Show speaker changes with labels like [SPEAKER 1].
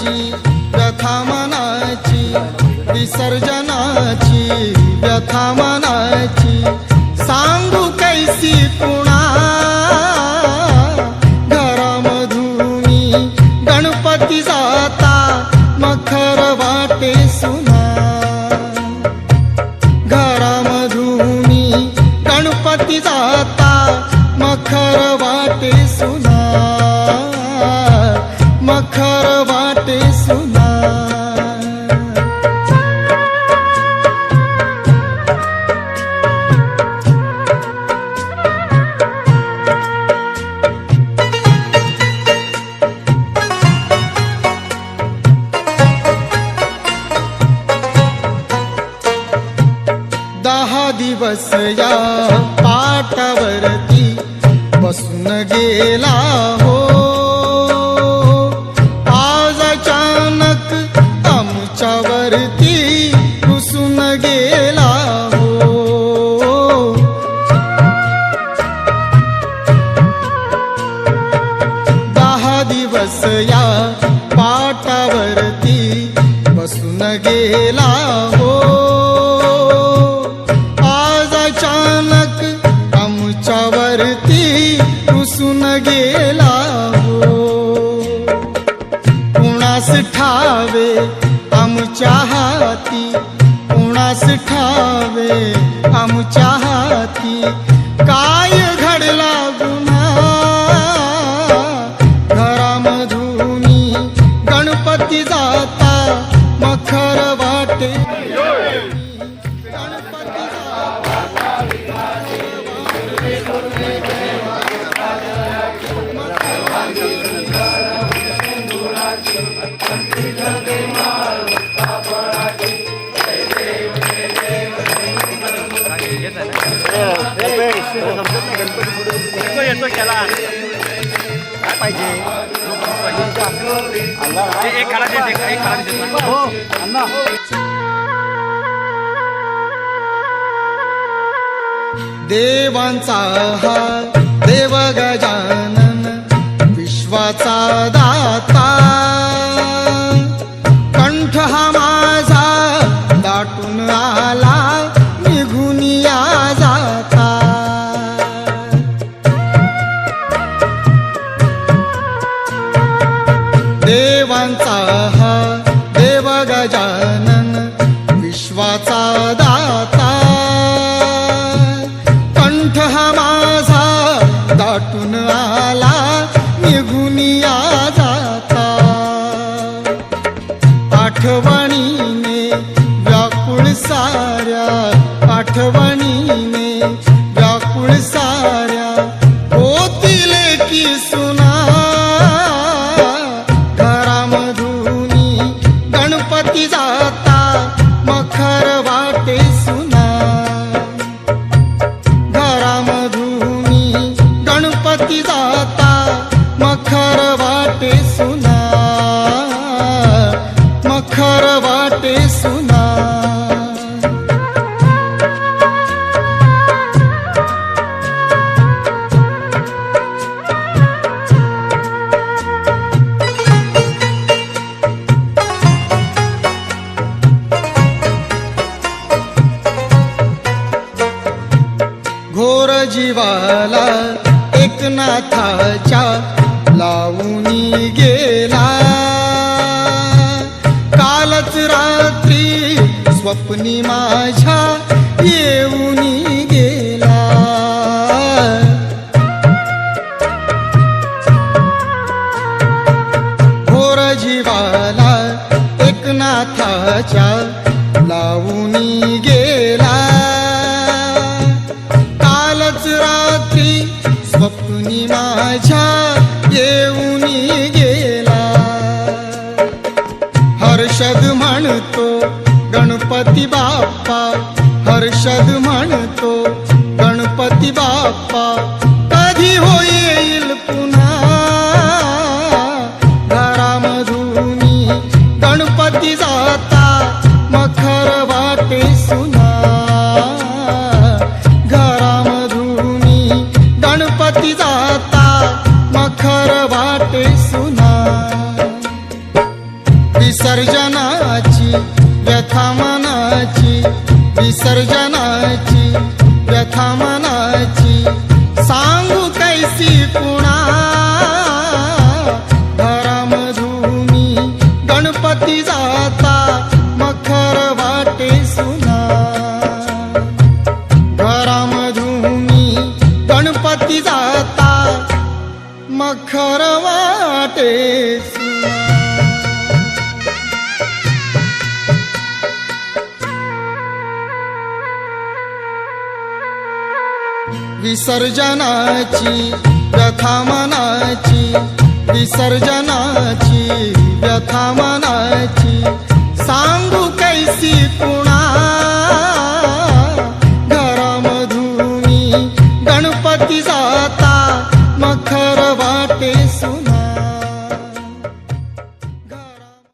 [SPEAKER 1] मनाची व्यथा मनाची विसर्जनाची व्यथा मनाची सांगू कैसी पुणा घरामधूनी गणपती जाता मखर वाटे सुना घरामधूनी गणपती जाता मखर वाटे सुना मखर वाटे सुना दिवस या पाटावरती बसून गेला हो आज अचानक आमच्यावरती घुसून गेला हो 10 दिवस या पाटावरती बसून गेला हो अचानक आमच्यावरती घुसून गेला हो कुणास ठावे आमच्या हाती कुणास ठावे आमच्या हाती काय घडला गुन्हा घरामधूनी गणपती जाता मखर वाटे देवांचा हा देव गजानन विश्वाचा दाता कंठ हा माझा दाटून आला निघून या जाता देवांचा हा देव गजानन विश्वाचा दाता कंठ हा माझा दाटून आला निघून या जाता आठवणीने व्याकुळ साऱ्या आठवणीने व्याकुळ साऱ्या होतील की सुना घरामधूनी गणपती जाता मखर वाटे सुना घरामधूनी गणपती जाता मखर वाटे सुना मखर वाटे सुना घोर जीवाला एकनाथाच्या लावूनी गेला कालच रात्री स्वप्नी माझ्या येऊनी गेला घोर जीवाला एकनाथाच्या लावूनी गेला कालच रात्री स्वप्नी माझ्या येऊनी गेला हर्षद म्हणतो गणपती बाप्पा हर्षद म्हणतो गणपती बाप्पा कधी होईल पुन्हा घरामधूनी गणपती जाता व्यथा मनाची, विसर्जनाची व्यथा मनाची सांगू कैसी कुणा. घरामधून गणपती जाता मखर वाटे सुना. घरामधून गणपती जाता मखर वाटे सुना. विसर्जनाची व्यथा मनाची, विसर्जनाची व्यथा मनाची सांगू कैसी कुणा.